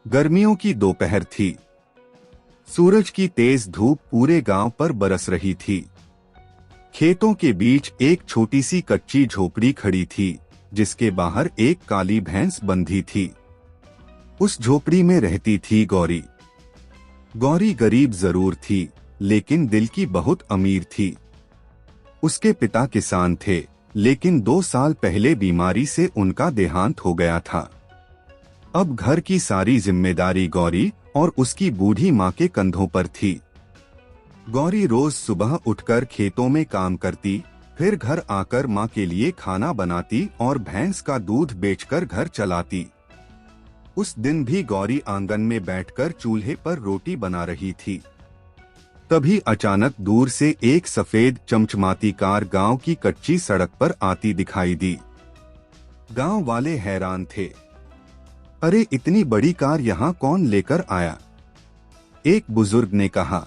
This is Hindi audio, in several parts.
गर्मियों की दोपहर थी। सूरज की तेज धूप पूरे गांव पर बरस रही थी। खेतों के बीच एक छोटी सी कच्ची झोपड़ी खड़ी थी, जिसके बाहर एक काली भैंस बंधी थी। उस झोपड़ी में रहती थी गौरी। गौरी गरीब जरूर थी, लेकिन दिल की बहुत अमीर थी। उसके पिता किसान थे, लेकिन 2 साल पहले बीमारी से उनका देहांत हो गया था। अब घर की सारी जिम्मेदारी गौरी और उसकी बूढ़ी माँ के कंधों पर थी। गौरी रोज सुबह उठकर खेतों में काम करती, फिर घर आकर माँ के लिए खाना बनाती और भैंस का दूध बेचकर घर चलाती। उस दिन भी गौरी आंगन में बैठकर चूल्हे पर रोटी बना रही थी। तभी अचानक दूर से एक सफेद चमचमाती कार गांव की कच्ची सड़क पर आती दिखाई दी। गांव वाले हैरान थे। अरे, इतनी बड़ी कार यहाँ कौन लेकर आया? एक बुजुर्ग ने कहा।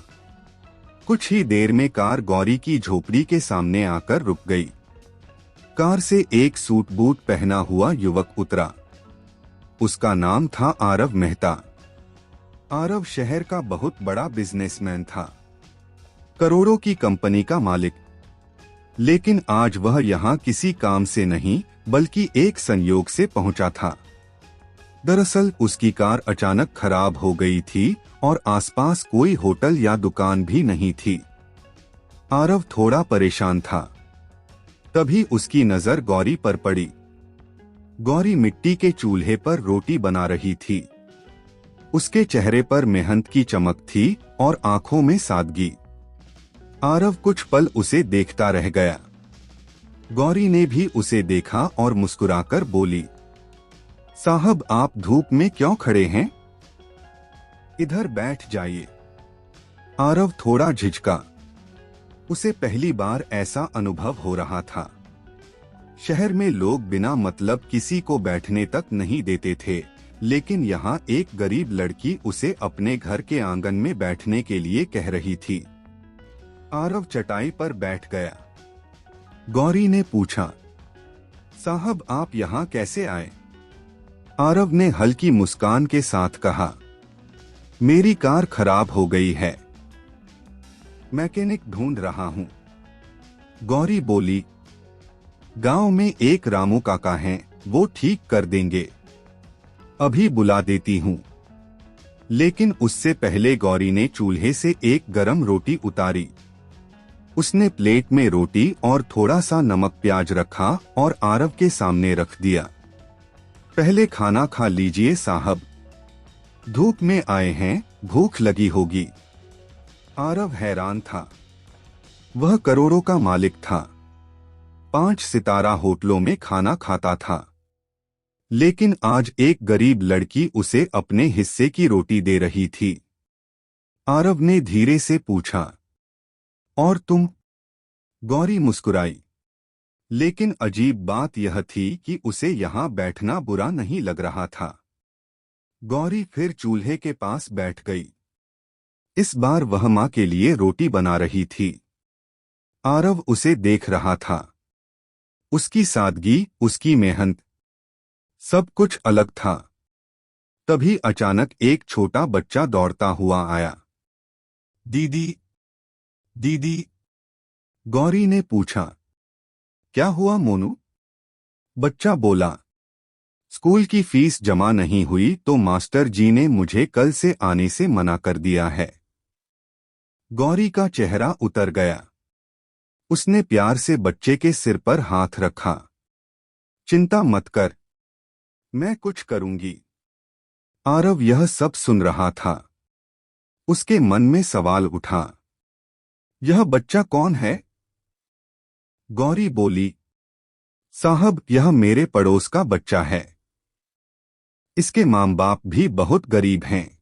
कुछ ही देर में कार गौरी की झोपड़ी के सामने आकर रुक गई। कार से एक सूट बूट पहना हुआ युवक उतरा। उसका नाम था आरव मेहता। आरव शहर का बहुत बड़ा बिजनेसमैन था, करोड़ों की कंपनी का मालिक। लेकिन आज वह यहाँ किसी काम से नहीं, बल्कि एक संयोग से पहुंचा था। दरअसल उसकी कार अचानक खराब हो गई थी और आसपास कोई होटल या दुकान भी नहीं थी। आरव थोड़ा परेशान था। तभी उसकी नजर गौरी पर पड़ी। गौरी मिट्टी के चूल्हे पर रोटी बना रही थी। उसके चेहरे पर मेहनत की चमक थी और आंखों में सादगी। आरव कुछ पल उसे देखता रह गया। गौरी ने भी उसे देखा और मुस्कुराकर बोली, साहब, आप धूप में क्यों खड़े हैं? इधर बैठ जाइए। आरव थोड़ा झिझका। उसे पहली बार ऐसा अनुभव हो रहा था। शहर में लोग बिना मतलब किसी को बैठने तक नहीं देते थे, लेकिन यहाँ एक गरीब लड़की उसे अपने घर के आंगन में बैठने के लिए कह रही थी। आरव चटाई पर बैठ गया। गौरी ने पूछा, साहब, आप यहाँ कैसे आए? आरव ने हल्की मुस्कान के साथ कहा, मेरी कार खराब हो गई है, मैकेनिक ढूंढ रहा हूं। गौरी बोली, गांव में एक रामू काका हैं, वो ठीक कर देंगे, अभी बुला देती हूं। लेकिन उससे पहले गौरी ने चूल्हे से एक गरम रोटी उतारी। उसने प्लेट में रोटी और थोड़ा सा नमक प्याज रखा और आरव के सामने रख दिया। पहले खाना खा लीजिए साहब, धूप में आए हैं, भूख लगी होगी। आरव हैरान था। वह करोड़ों का मालिक था, 5 सितारा होटलों में खाना खाता था, लेकिन आज एक गरीब लड़की उसे अपने हिस्से की रोटी दे रही थी। आरव ने धीरे से पूछा, और तुम? गौरी मुस्कुराई। लेकिन अजीब बात यह थी कि उसे यहाँ बैठना बुरा नहीं लग रहा था। गौरी फिर चूल्हे के पास बैठ गई। इस बार वह माँ के लिए रोटी बना रही थी। आरव उसे देख रहा था। उसकी सादगी, उसकी मेहनत, सब कुछ अलग था। तभी अचानक एक छोटा बच्चा दौड़ता हुआ आया। दीदी, दीदी, गौरी ने पूछा। क्या हुआ मोनू? बच्चा बोला, स्कूल की फीस जमा नहीं हुई तो मास्टर जी ने मुझे कल से आने से मना कर दिया है। गौरी का चेहरा उतर गया। उसने प्यार से बच्चे के सिर पर हाथ रखा। चिंता मत कर, मैं कुछ करूंगी। आरव यह सब सुन रहा था। उसके मन में सवाल उठा, यह बच्चा कौन है? गौरी बोली, साहब, यह मेरे पड़ोस का बच्चा है। इसके माँ बाप भी बहुत गरीब हैं।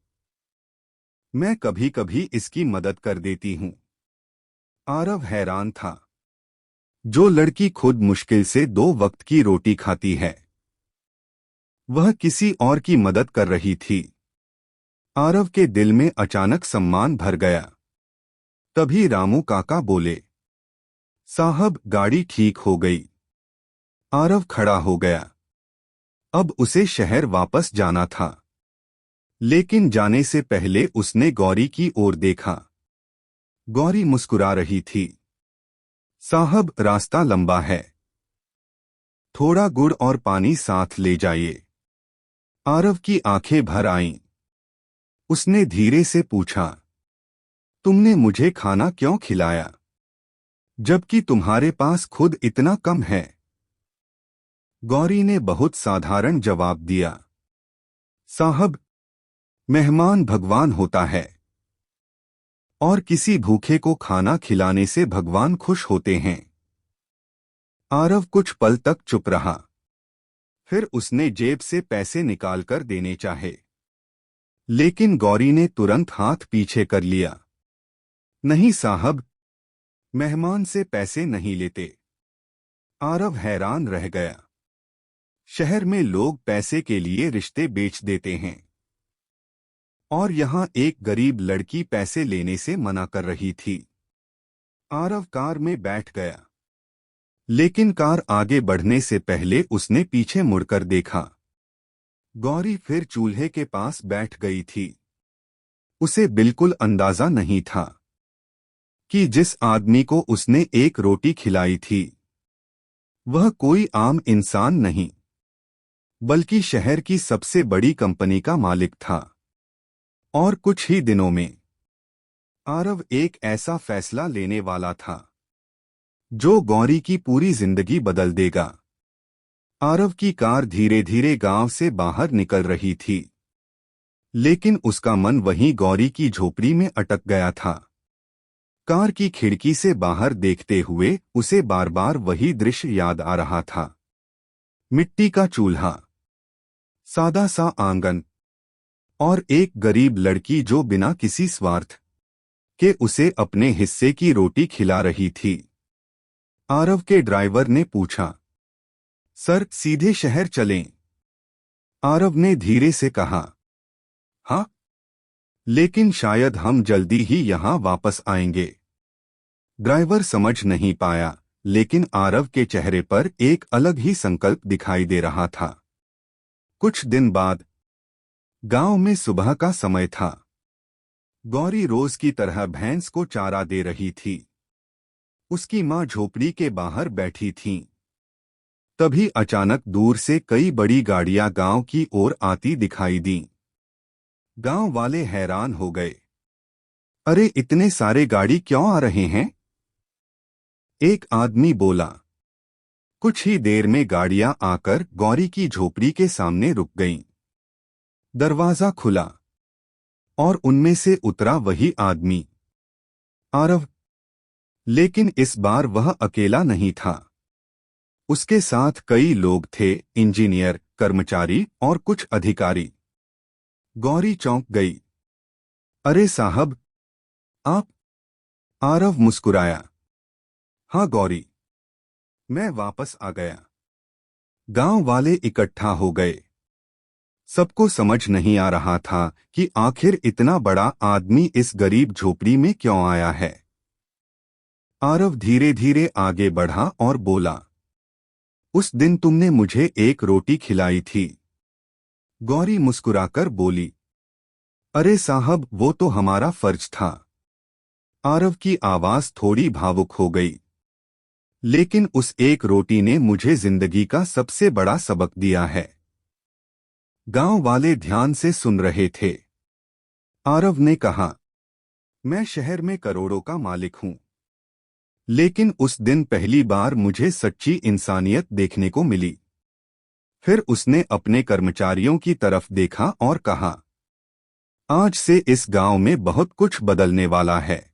मैं कभी कभी इसकी मदद कर देती हूँ। आरव हैरान था। जो लड़की खुद मुश्किल से 2 वक्त की रोटी खाती है, वह किसी और की मदद कर रही थी। आरव के दिल में अचानक सम्मान भर गया। तभी रामू काका बोले, साहब, गाड़ी ठीक हो गई। आरव खड़ा हो गया। अब उसे शहर वापस जाना था। लेकिन जाने से पहले उसने गौरी की ओर देखा। गौरी मुस्कुरा रही थी। साहब, रास्ता लंबा है, थोड़ा गुड़ और पानी साथ ले जाइए। आरव की आंखें भर आईं। उसने धीरे से पूछा, तुमने मुझे खाना क्यों खिलाया, जबकि तुम्हारे पास खुद इतना कम है? गौरी ने बहुत साधारण जवाब दिया, साहब, मेहमान भगवान होता है और किसी भूखे को खाना खिलाने से भगवान खुश होते हैं। आरव कुछ पल तक चुप रहा। फिर उसने जेब से पैसे निकालकर देने चाहे, लेकिन गौरी ने तुरंत हाथ पीछे कर लिया। नहीं साहब, मेहमान से पैसे नहीं लेते। आरव हैरान रह गया। शहर में लोग पैसे के लिए रिश्ते बेच देते हैं, और यहाँ एक गरीब लड़की पैसे लेने से मना कर रही थी। आरव कार में बैठ गया, लेकिन कार आगे बढ़ने से पहले उसने पीछे मुड़कर देखा। गौरी फिर चूल्हे के पास बैठ गई थी। उसे बिल्कुल अंदाजा नहीं था कि जिस आदमी को उसने एक रोटी खिलाई थी, वह कोई आम इंसान नहीं, बल्कि शहर की सबसे बड़ी कंपनी का मालिक था। और कुछ ही दिनों में आरव एक ऐसा फैसला लेने वाला था जो गौरी की पूरी जिंदगी बदल देगा। आरव की कार धीरे धीरे गांव से बाहर निकल रही थी, लेकिन उसका मन वहीं गौरी की झोपड़ी में अटक गया था। कार की खिड़की से बाहर देखते हुए उसे बार बार वही दृश्य याद आ रहा था। मिट्टी का चूल्हा, सादा सा आंगन, और एक गरीब लड़की जो बिना किसी स्वार्थ के उसे अपने हिस्से की रोटी खिला रही थी। आरव के ड्राइवर ने पूछा, सर, सीधे शहर चलें? आरव ने धीरे से कहा, हाँ, लेकिन शायद हम जल्दी ही यहां वापस आएंगे। ड्राइवर समझ नहीं पाया, लेकिन आरव के चेहरे पर एक अलग ही संकल्प दिखाई दे रहा था। कुछ दिन बाद गांव में सुबह का समय था। गौरी रोज की तरह भैंस को चारा दे रही थी। उसकी मां झोपड़ी के बाहर बैठी थीं। तभी अचानक दूर से कई बड़ी गाड़ियां गांव की ओर आती दिखाई दीं। गांव वाले हैरान हो गए। अरे, इतने सारे गाड़ी क्यों आ रहे हैं? एक आदमी बोला। कुछ ही देर में गाड़ियां आकर गौरी की झोपड़ी के सामने रुक गईं। दरवाजा खुला और उनमें से उतरा वही आदमी, आरव। लेकिन इस बार वह अकेला नहीं था। उसके साथ कई लोग थे, इंजीनियर, कर्मचारी और कुछ अधिकारी। गौरी चौंक गई। अरे साहब, आप? आरव मुस्कुराया। हाँ गौरी, मैं वापस आ गया। गांव वाले इकट्ठा हो गए। सबको समझ नहीं आ रहा था कि आखिर इतना बड़ा आदमी इस गरीब झोपड़ी में क्यों आया है। आरव धीरे धीरे आगे बढ़ा और बोला, उस दिन तुमने मुझे एक रोटी खिलाई थी। गौरी मुस्कुराकर बोली, अरे साहब, वो तो हमारा फर्ज था। आरव की आवाज थोड़ी भावुक हो गई। लेकिन उस एक रोटी ने मुझे जिंदगी का सबसे बड़ा सबक दिया है। गांव वाले ध्यान से सुन रहे थे। आरव ने कहा, मैं शहर में करोड़ों का मालिक हूं, लेकिन उस दिन पहली बार मुझे सच्ची इंसानियत देखने को मिली। फिर उसने अपने कर्मचारियों की तरफ देखा और कहा, आज से इस गांव में बहुत कुछ बदलने वाला है।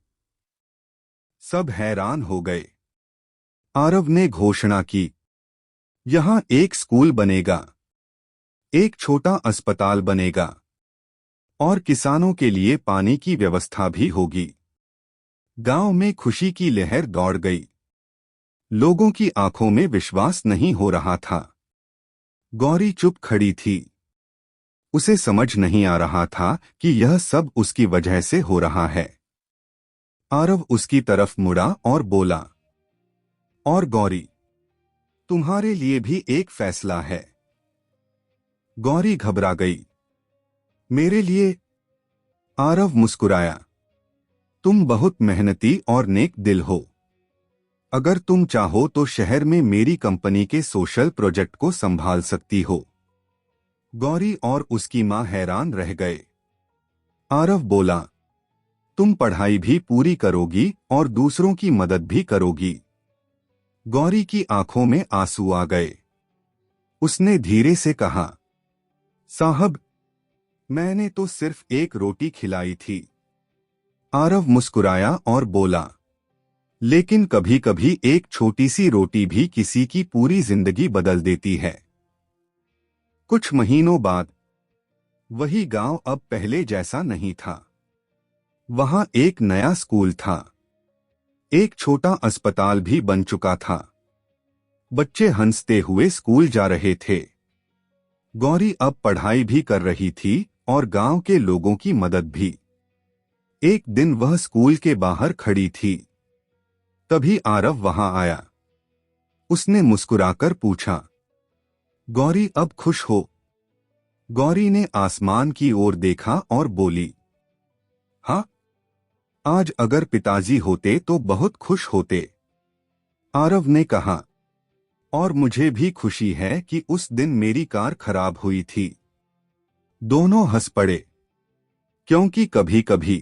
सब हैरान हो गए। आरव ने घोषणा की, यहां एक स्कूल बनेगा, एक छोटा अस्पताल बनेगा, और किसानों के लिए पानी की व्यवस्था भी होगी। गांव में खुशी की लहर दौड़ गई। लोगों की आंखों में विश्वास नहीं हो रहा था। गौरी चुप खड़ी थी। उसे समझ नहीं आ रहा था कि यह सब उसकी वजह से हो रहा है। आरव उसकी तरफ मुड़ा और बोला, और गौरी, तुम्हारे लिए भी एक फैसला है। गौरी घबरा गई। मेरे लिए? आरव मुस्कुराया। तुम बहुत मेहनती और नेक दिल हो। अगर तुम चाहो तो शहर में मेरी कंपनी के सोशल प्रोजेक्ट को संभाल सकती हो। गौरी और उसकी मां हैरान रह गए। आरव बोला, तुम पढ़ाई भी पूरी करोगी और दूसरों की मदद भी करोगी। गौरी की आंखों में आंसू आ गए। उसने धीरे से कहा, साहब, मैंने तो सिर्फ एक रोटी खिलाई थी। आरव मुस्कुराया और बोला, लेकिन कभी कभी एक छोटी सी रोटी भी किसी की पूरी जिंदगी बदल देती है। कुछ महीनों बाद वही गांव अब पहले जैसा नहीं था। वहां एक नया स्कूल था। एक छोटा अस्पताल भी बन चुका था। बच्चे हंसते हुए स्कूल जा रहे थे। गौरी अब पढ़ाई भी कर रही थी और गांव के लोगों की मदद भी। एक दिन वह स्कूल के बाहर खड़ी थी। तभी आरव वहां आया। उसने मुस्कुराकर पूछा, गौरी अब खुश हो? गौरी ने आसमान की ओर देखा और बोली, हाँ, आज अगर पिताजी होते तो बहुत खुश होते। आरव ने कहा, और मुझे भी खुशी है कि उस दिन मेरी कार खराब हुई थी। दोनों हंस पड़े, क्योंकि कभी कभी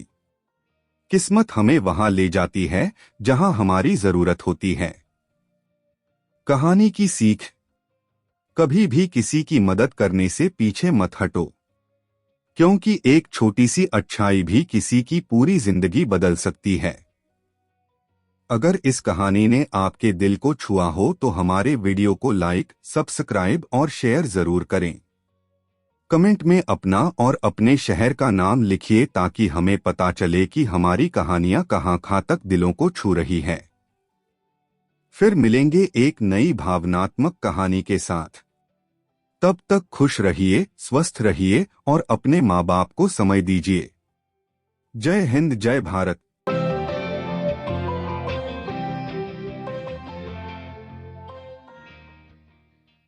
किस्मत हमें वहां ले जाती है जहां हमारी जरूरत होती है। कहानी की सीख, कभी भी किसी की मदद करने से पीछे मत हटो, क्योंकि एक छोटी सी अच्छाई भी किसी की पूरी जिंदगी बदल सकती है। अगर इस कहानी ने आपके दिल को छुआ हो तो हमारे वीडियो को लाइक, सब्सक्राइब और शेयर जरूर करें। कमेंट में अपना और अपने शहर का नाम लिखिए ताकि हमें पता चले कि हमारी कहानियां कहां तक दिलों को छू रही है। फिर मिलेंगे एक नई भावनात्मक कहानी के साथ। तब तक खुश रहिए, स्वस्थ रहिए और अपने माँ बाप को समय दीजिए। जय हिंद, जय भारत।